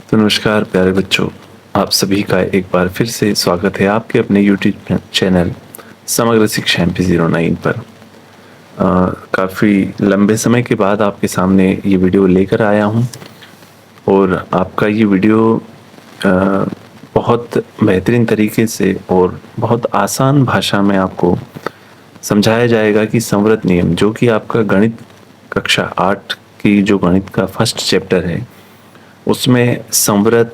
तो नमस्कार प्यारे बच्चों, आप सभी का एक बार फिर से स्वागत है आपके अपने YouTube चैनल समग्र शिक्षा MP09 पर। काफ़ी लंबे समय के बाद आपके सामने ये वीडियो लेकर आया हूँ और आपका ये वीडियो बहुत बेहतरीन तरीके से और बहुत आसान भाषा में आपको समझाया जाएगा कि संवृत नियम, जो कि आपका गणित कक्षा 8 की जो गणित का फर्स्ट चैप्टर है, उसमें संवृत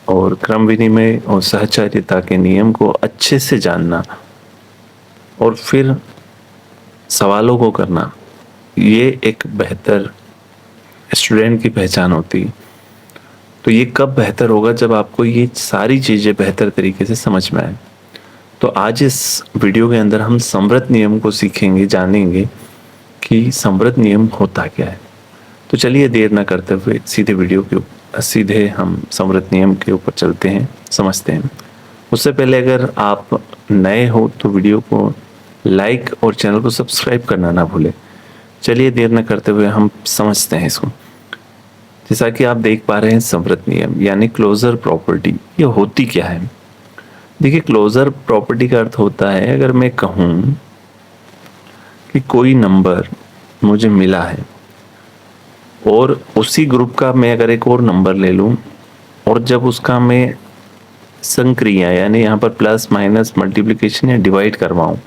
और क्रम विनिमय और सहचार्यता के नियम को अच्छे से जानना और फिर सवालों को करना, ये एक बेहतर स्टूडेंट की पहचान होती। तो ये कब बेहतर होगा? जब आपको ये सारी चीज़ें बेहतर तरीके से समझ में आए। तो आज इस वीडियो के अंदर हम संवृत नियम को सीखेंगे, जानेंगे कि संवृत नियम होता क्या है। तो चलिए देर ना करते हुए सीधे हम संवृत नियम के ऊपर चलते हैं, समझते हैं। उससे पहले अगर आप नए हो तो वीडियो को लाइक और चैनल को सब्सक्राइब करना ना भूलें। चलिए देर न करते हुए हम समझते हैं इसको। जैसा कि आप देख पा रहे हैं, संवृत नियम यानी क्लोजर प्रॉपर्टी, ये होती क्या है? देखिए, क्लोजर प्रॉपर्टी का अर्थ होता है, अगर मैं कहूँ कि कोई नंबर मुझे मिला है और उसी ग्रुप का मैं अगर एक और नंबर ले लूं और जब उसका मैं संक्रिया यानी यहाँ पर प्लस माइनस मल्टीप्लिकेशन या डिवाइड करवाऊं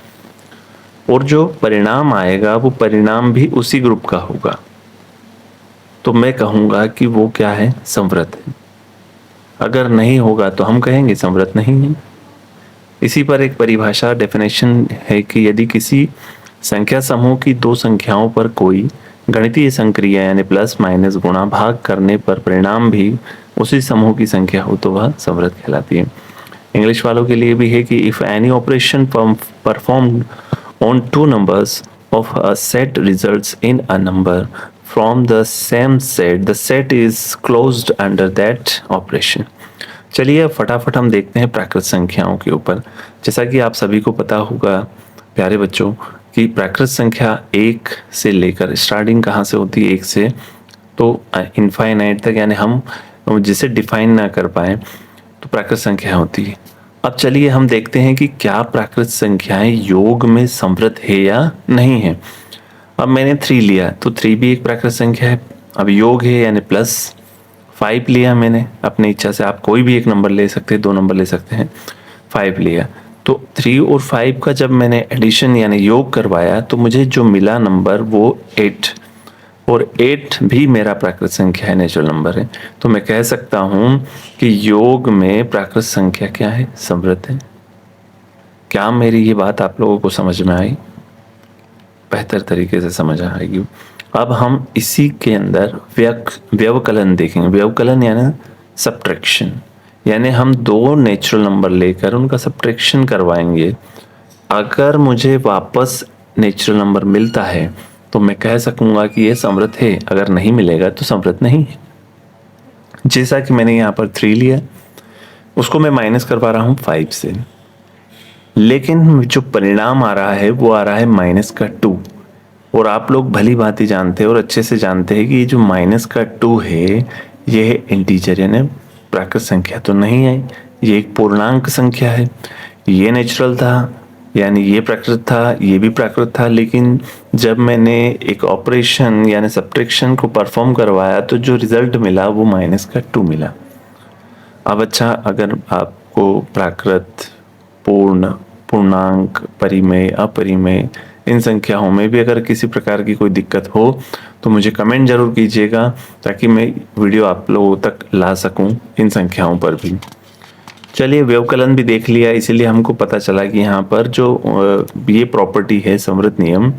और जो परिणाम आएगा वो परिणाम भी उसी ग्रुप का होगा, तो मैं कहूँगा कि वो क्या है? संवृत है। अगर नहीं होगा तो हम कहेंगे संवृत नहीं है। इसी पर एक परिभाषा डेफिनेशन है कि यदि किसी संख्या समूह की दो संख्याओं पर कोई गणितीय संक्रिया यानी प्लस माइनस गुणा भाग करने पर परिणाम भी उसी समूह की संख्या हो तो वह संवृत कहलाती है। इंग्लिश वालों के लिए भी है कि if any operation performed on two numbers of a set results in a number from the same set, the set is closed under that operation. चलिए अब फटाफट हम देखते हैं प्राकृत संख्याओं के ऊपर। जैसा कि आप सभी को पता होगा प्यारे बच्चों कि प्राकृत संख्या एक से लेकर स्टार्टिंग कहाँ से होती है? एक से तो इनफाइनाइट तक, यानी हम जिसे डिफाइन ना कर पाए तो प्राकृत संख्या होती है। अब चलिए हम देखते हैं कि क्या प्राकृत संख्याएं योग में संवृत है या नहीं है। अब मैंने 3 लिया तो 3 भी एक प्राकृत संख्या है। अब योग है यानी प्लस 5 लिया मैंने अपनी इच्छा से, आप कोई भी एक नंबर ले सकते हैं, 2 नंबर ले सकते हैं। 5 लिया तो 3 और 5 का जब मैंने एडिशन यानी योग करवाया तो मुझे जो मिला नंबर वो 8, और 8 भी मेरा प्राकृत संख्या है, नेचुरल नंबर है। तो मैं कह सकता हूं कि योग में प्राकृत संख्या क्या है? संवृत है। क्या मेरी ये बात आप लोगों को समझ में आई? बेहतर तरीके से समझ आएगी। अब हम इसी के अंदर व्यवकलन देखेंगे। व्यवकलन यानी सब्ट्रैक्शन, यानी हम 2 नेचुरल नंबर लेकर उनका सब्ट्रैक्शन करवाएंगे। अगर मुझे वापस नेचुरल नंबर मिलता है तो मैं कह सकूंगा कि ये संवृत है, अगर नहीं मिलेगा तो संवृत नहीं है। जैसा कि मैंने यहाँ पर 3 लिया, उसको मैं माइनस करवा रहा हूँ 5 से, लेकिन जो परिणाम आ रहा है वो आ रहा है माइनस का 2। और आप लोग भली भांति जानते हैं और अच्छे से जानते हैं कि ये जो माइनस का 2 है ये है इंटीजर यानी प्राकृत संख्या तो नहीं है, ये एक पूर्णांक संख्या है। ये नेचुरल था यानी ये प्राकृत था, ये भी प्राकृत था, लेकिन जब मैंने एक ऑपरेशन यानी सब्ट्रैक्शन को परफॉर्म करवाया तो जो रिजल्ट मिला वो माइनस का 2 मिला। अब अच्छा, अगर आपको प्राकृत, पूर्ण, पूर्णांक, परिमेय, अपरिमेय इन संख्याओं में भी अगर किसी प्रकार की कोई दिक्कत हो तो मुझे कमेंट जरूर कीजिएगा ताकि मैं वीडियो आप लोगों तक ला सकूं इन संख्याओं पर भी। चलिए व्यवकलन भी देख लिया, इसीलिए हमको पता चला कि यहाँ पर जो ये प्रॉपर्टी है संवृत नियम,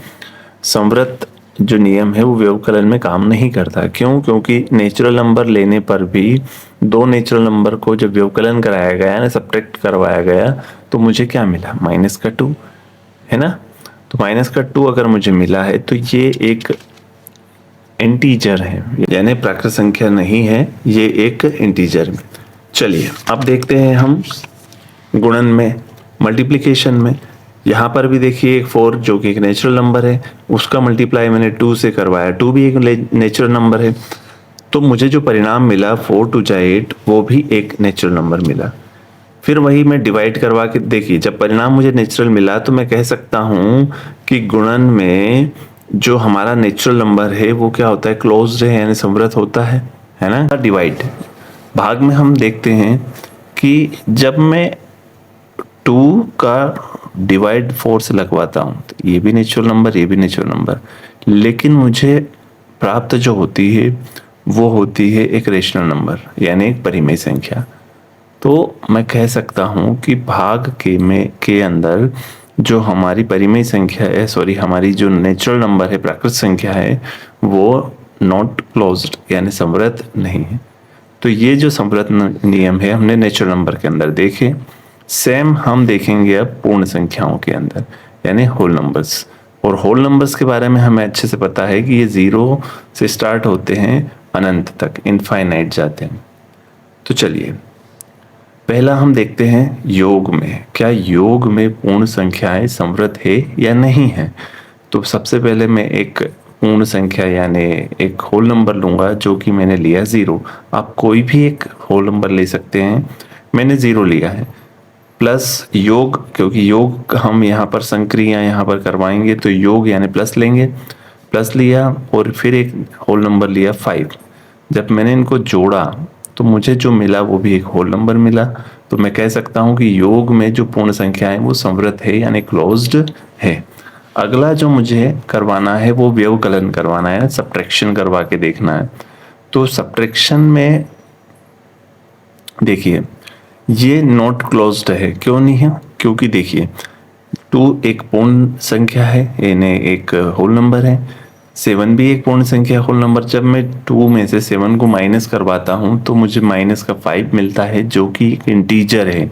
संवृत जो नियम है वो व्यवकलन में काम नहीं करता। क्यों? क्योंकि नेचुरल नंबर लेने पर भी 2 नेचुरल नंबर को जब व्यवकलन कराया गया ना, सब्ट्रैक्ट करवाया गया, तो मुझे क्या मिला? माइनस का 2 है ना। तो माइनस का 2 अगर मुझे मिला है तो ये एक इंटीजर है, यानी प्राकृत संख्या नहीं है, ये एक इंटीजर में। चलिए अब देखते हैं हम गुणन में, मल्टीप्लिकेशन में। यहाँ पर भी देखिए एक 4 जो कि एक नेचुरल नंबर है, उसका मल्टीप्लाई मैंने 2 से करवाया, 2 भी एक नेचुरल नंबर है। तो मुझे जो परिणाम मिला 4 टू 8 वो भी एक नेचुरल नंबर मिला। फिर वही मैं डिवाइड करवा के देखिए, जब परिणाम मुझे नेचुरल मिला तो मैं कह सकता हूँ कि गुणन में जो हमारा नेचुरल नंबर है वो क्या होता है, क्लोज्ड है यानी समृद्ध होता है ना। डिवाइड भाग में हम देखते हैं कि जब मैं 2 का डिवाइड 4 से लगवाता हूँ तो ये भी नेचुरल नंबर, ये भी नेचुरल नंबर, लेकिन मुझे प्राप्त जो होती है वो होती है एक रेशनल नंबर यानी एक परिमेय संख्या। तो मैं कह सकता हूँ कि भाग के अंदर जो हमारी परिमेय संख्या है, सॉरी हमारी जो नेचुरल नंबर है, प्राकृत संख्या है, वो नॉट क्लोज्ड यानी समृद्ध नहीं है। तो ये जो समृद्ध नियम है हमने नेचुरल नंबर के अंदर देखे, सेम हम देखेंगे अब पूर्ण संख्याओं के अंदर यानी होल नंबर्स। और होल नंबर्स के बारे में हमें अच्छे से पता है कि ये 0 से स्टार्ट होते हैं, अनंत तक इनफाइनाइट जाते हैं। तो चलिए पहला हम देखते हैं योग में, क्या योग में पूर्ण संख्याएं समृद्ध है या नहीं है। तो सबसे पहले मैं एक पूर्ण संख्या यानी एक होल नंबर लूंगा जो कि मैंने लिया 0। आप कोई भी एक होल नंबर ले सकते हैं, मैंने 0 लिया है, प्लस योग, क्योंकि योग हम यहाँ पर संक्रिया यहाँ पर करवाएंगे तो योग यानी प्लस लेंगे, प्लस लिया और फिर एक होल नंबर लिया 5। जब मैंने इनको जोड़ा तो मुझे जो मिला वो भी एक होल नंबर मिला। तो मैं कह सकता हूँ कि योग में जो पूर्ण संख्या है वो समृद्ध है यानी क्लोज्ड है। अगला जो मुझे करवाना है वो व्यवकलन करवाना है, सब्ट्रैक्शन करवा के देखना है। तो सब्ट्रैक्शन में देखिए ये नॉट क्लोज्ड है, क्यों नहीं है, क्योंकि देखिए 2 एक पूर्ण संख्या है यानी एक होल नंबर है, 7 भी एक पूर्ण संख्या होल नंबर। जब मैं 2 में से 7 को माइनस करवाता हूँ तो मुझे माइनस का 5 मिलता है जो कि एक इंटीजर है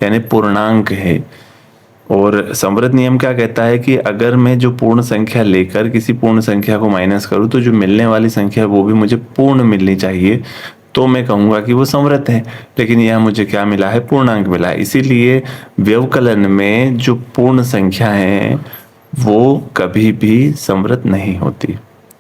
यानी पूर्णांक है। और समृद्ध नियम क्या कहता है कि अगर मैं जो पूर्ण संख्या लेकर किसी पूर्ण संख्या को माइनस करूँ तो जो मिलने वाली संख्या वो भी मुझे पूर्ण मिलनी चाहिए, तो मैं कहूँगा कि वो समृद्ध है। लेकिन यह मुझे क्या मिला है, पूर्णांक मिला है। इसीलिए व्यवकलन में जो पूर्ण संख्या है वो कभी भी समृद्ध नहीं होती।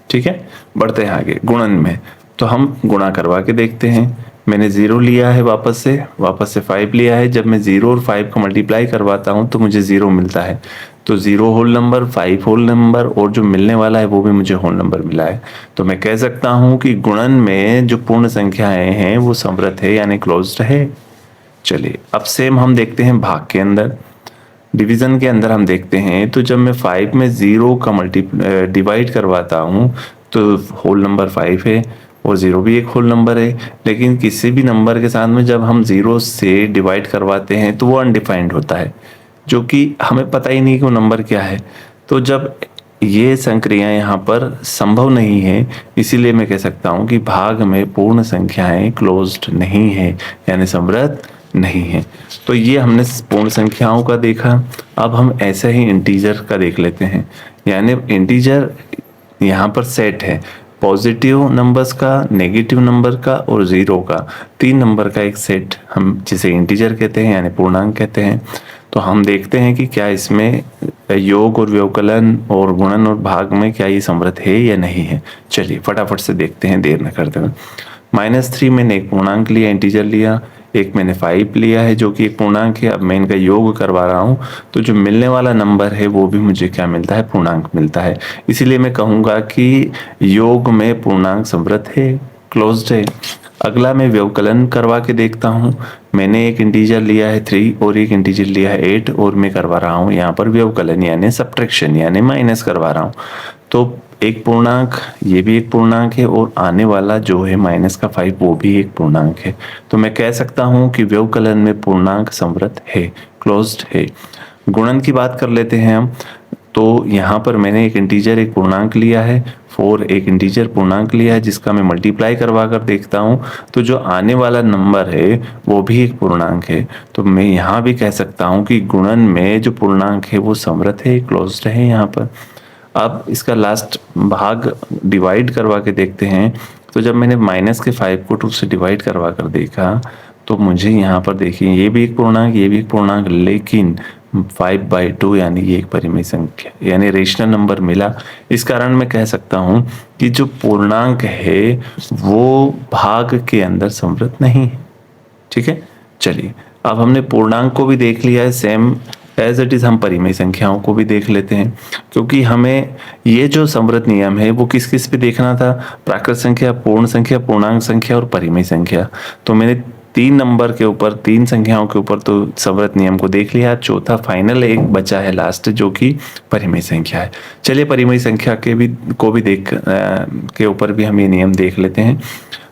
ठीक है, बढ़ते हैं आगे गुणन में। तो हम गुणा करवा के देखते हैं। मैंने 0 लिया है, वापस से 5 लिया है। जब मैं 0 और 5 को मल्टीप्लाई करवाता हूँ तो मुझे 0 मिलता है। तो 0 होल नंबर, 5 होल नंबर और जो मिलने वाला है वो भी मुझे होल नंबर मिला है। तो मैं कह सकता हूँ कि गुणन में जो पूर्ण संख्याएं हैं वो समृद्ध है यानी क्लोज्ड है। चलिए अब सेम हम देखते हैं भाग के अंदर, डिवीजन के अंदर हम देखते हैं। तो जब मैं 5 में 0 का डिवाइड करवाता हूँ तो होल नंबर 5 है और 0 भी एक होल नंबर है। लेकिन किसी भी नंबर के साथ में जब हम 0 से डिवाइड करवाते हैं तो वो अनडिफाइंड होता है, जो कि हमें पता ही नहीं कि वो नंबर क्या है। तो जब ये संक्रिया यहाँ पर संभव नहीं है, इसीलिए मैं कह सकता हूँ कि भाग में पूर्ण संख्याएं क्लोज्ड नहीं है यानी समृद्ध नहीं है। तो ये हमने पूर्ण संख्याओं का देखा। अब हम ऐसे ही इंटीजर का देख लेते हैं। यानी इंटीजर यहाँ पर सेट है पॉजिटिव नंबर्स का, नेगेटिव नंबर का और 0 का, 3 नंबर का एक सेट हम जिसे इंटीजर कहते हैं यानी पूर्णांक कहते हैं। तो हम देखते हैं कि क्या इसमें योग और व्यवकलन और गुणन और भाग में क्या ये समृद्ध है या नहीं है। चलिए फटाफट से देखते हैं, देर न करते हुए। -3 मैंने एक पूर्णांक लिया, इंटीजर लिया, एक मैंने 5 लिया है जो कि एक पूर्णांक है। अब मैं इनका योग करवा रहा हूँ तो जो मिलने वाला नंबर है वो भी मुझे क्या मिलता है, पूर्णांक मिलता है। इसीलिए मैं कहूँगा कि योग में पूर्णांक समृद्ध है, क्लोज्ड है। अगला मैं व्यवकलन करवा के देखता हूँ। मैंने एक इंटीजर लिया है 3 और एक इंटीजर लिया है 8 और मैं करवा रहा हूँ यहाँ पर व्यवकलन यानी सब्ट्रैक्शन यानी माइनस करवा रहा हूँ। तो एक पूर्णांक, ये भी एक पूर्णांक है और आने वाला जो है -5 वो भी एक पूर्णांक है। तो मैं कह सकता हूँ कि व्यवकलन में पूर्णांक समृद्ध है, क्लोज्ड है। गुणन की बात कर लेते हैं हम। तो यहाँ पर मैंने एक इंटीजर एक पूर्णांक लिया है, 4 एक इंटीजर पूर्णांक लिया है जिसका मैं मल्टीप्लाई करवा कर देखता हूँ तो जो आने वाला नंबर है वो भी एक पूर्णांक है। तो मैं यहाँ भी कह सकता हूँ कि गुणन में जो पूर्णांक है वो समृद्ध है, क्लोज्ड है यहाँ पर। अब इसका लास्ट भाग डिवाइड करवा के देखते हैं। तो जब मैंने -5 को 2 से डिवाइड करवा कर देखा तो मुझे यहाँ पर देखिए ये भी एक पूर्णांक, ये भी एक पूर्णांक, लेकिन 5/2 यानी ये एक परिमेय संख्या यानी रेशनल नंबर मिला। इस कारण मैं कह सकता हूँ कि जो पूर्णांक है वो भाग के अंदर संवृत नहीं है। ठीक है, चलिए अब हमने पूर्णांक को भी देख लिया है, सेम एज इट इज हम परिमेय संख्याओं को भी देख लेते हैं, क्योंकि हमें ये जो संवृत नियम है वो किस किस पे देखना था, प्राकृत संख्या, पूर्ण संख्या, पूर्णांक संख्या और परिमेय संख्या। तो मैंने 3 नंबर के ऊपर, 3 संख्याओं के ऊपर तो संवृत नियम को देख लिया। चौथा फाइनल एक बचा है लास्ट, जो कि परिमेय संख्या है। चलिए परिमेय संख्या को भी के ऊपर भी हम ये नियम देख लेते हैं।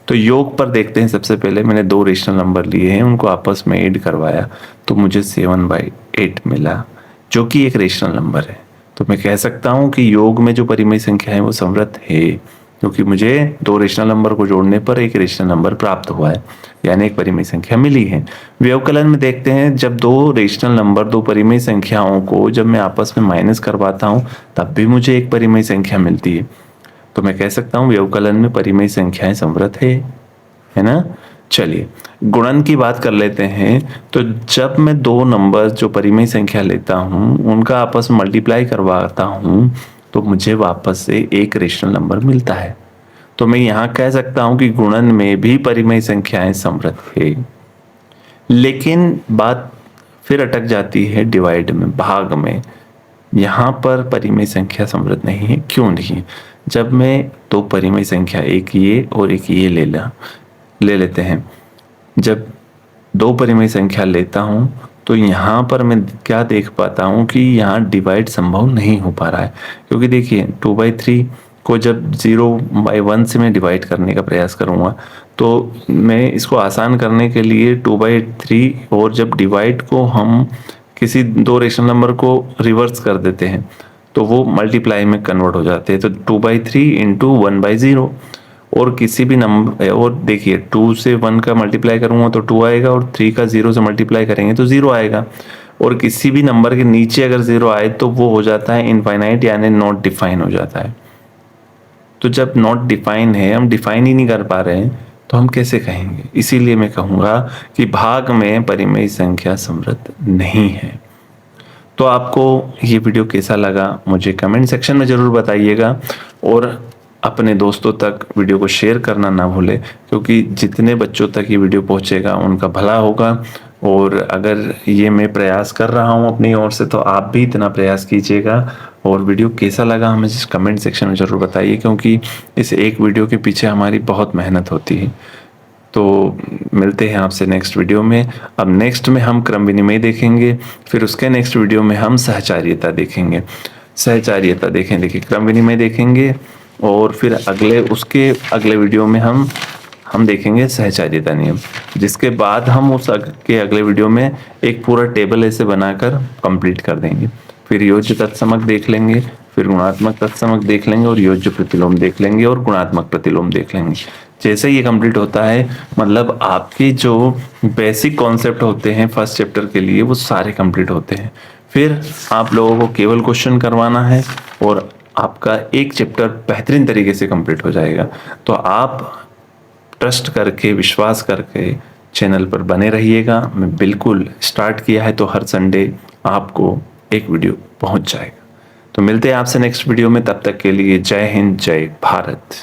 तो योग पर देखते हैं। सबसे पहले मैंने 2 रेशनल नंबर लिए हैं, उनको आपस में ऐड करवाया तो मुझे 7/8 मिला, जो कि एक रेशनल नंबर है। तो मैं कह सकता हूं कि योग में जो परिमेय संख्या है वो संवृत है, क्योंकि मुझे 2 रेशनल नंबर को जोड़ने पर एक रेशनल नंबर प्राप्त हुआ है, यानी एक परिमेय संख्या मिली है। व्यवकलन में देखते हैं, जब 2 रेशनल नंबर, 2 परिमेय संख्याओं को जब मैं आपस में माइनस करवाता हूं तब भी मुझे एक परिमेय संख्या मिलती है। तो मैं कह सकता हूं व्यवकलन में परिमेय संख्याएं संवृत है ना। चलिए गुणन की बात कर लेते हैं। तो जब मैं 2 नंबर जो परिमेय संख्या लेता हूं उनका आपस में मल्टीप्लाई करवाता हूं तो मुझे वापस से एक रेशनल नंबर मिलता है। तो मैं यहां कह सकता हूं कि गुणन में भी परिमेय संख्याएं संवृत है। लेकिन बात फिर अटक जाती है डिवाइड में, भाग में। यहां पर परिमेय संख्या संवृत नहीं है। क्यों नहीं? जब मैं 2 परिमेय संख्या, एक ये और एक ये ले लेते हैं, जब 2 परिमेय संख्या लेता हूं तो यहां पर मैं क्या देख पाता हूं कि यहां डिवाइड संभव नहीं हो पा रहा है। क्योंकि देखिए 2/3 को जब 0/1 से मैं डिवाइड करने का प्रयास करूंगा तो मैं इसको आसान करने के लिए 2/3 और जब डिवाइड को हम किसी 2 रेशनल नंबर को रिवर्स कर देते हैं तो वो मल्टीप्लाई में कन्वर्ट हो जाते हैं। तो 2/3 इंटू 1/0, और किसी भी नंबर, और देखिए 2 से 1 का मल्टीप्लाई करूंगा तो 2 आएगा, और 3 का 0 से मल्टीप्लाई करेंगे तो 0 आएगा। और किसी भी नंबर के नीचे अगर 0 आए तो वो हो जाता है इनफाइनाइट, यानी नॉट डिफाइन हो जाता है। तो जब नॉट डिफाइन है, हम डिफाइन ही नहीं कर पा रहे हैं, तो हम कैसे कहेंगे? इसीलिए मैं कहूंगा कि भाग में परिमेय संख्या संवृत नहीं है। तो आपको ये वीडियो कैसा लगा मुझे कमेंट सेक्शन में ज़रूर बताइएगा, और अपने दोस्तों तक वीडियो को शेयर करना ना भूले, क्योंकि जितने बच्चों तक ये वीडियो पहुंचेगा उनका भला होगा। और अगर ये मैं प्रयास कर रहा हूँ अपनी ओर से, तो आप भी इतना प्रयास कीजिएगा। और वीडियो कैसा लगा हमें कमेंट सेक्शन में ज़रूर बताइए, क्योंकि इस एक वीडियो के पीछे हमारी बहुत मेहनत होती है। तो मिलते हैं आपसे नेक्स्ट वीडियो में। अब नेक्स्ट में हम क्रम विनिमय देखेंगे, फिर उसके नेक्स्ट वीडियो में हम सहचार्यता देखेंगे। देखिए क्रम विनिमय देखेंगे, और फिर उसके अगले वीडियो में हम देखेंगे सहचार्यता नियम, जिसके बाद हम के अगले वीडियो में एक पूरा टेबल ऐसे बनाकर कंप्लीट कर देंगे। फिर योज्य तत्समक देख लेंगे, फिर गुणात्मक तत्समक देख लेंगे, और योज्य प्रतिलोम देख लेंगे, और गुणात्मक प्रतिलोम देख लेंगे। जैसे ये कंप्लीट होता है, मतलब आपके जो बेसिक कॉन्सेप्ट होते हैं फर्स्ट चैप्टर के लिए वो सारे कंप्लीट होते हैं। फिर आप लोगों को केवल क्वेश्चन करवाना है और आपका एक चैप्टर बेहतरीन तरीके से कंप्लीट हो जाएगा। तो आप ट्रस्ट करके, विश्वास करके चैनल पर बने रहिएगा। मैं बिल्कुल स्टार्ट किया है तो हर संडे आपको एक वीडियो पहुंच जाएगा। तो मिलते हैं आपसे नेक्स्ट वीडियो में, तब तक के लिए जय हिंद, जय भारत।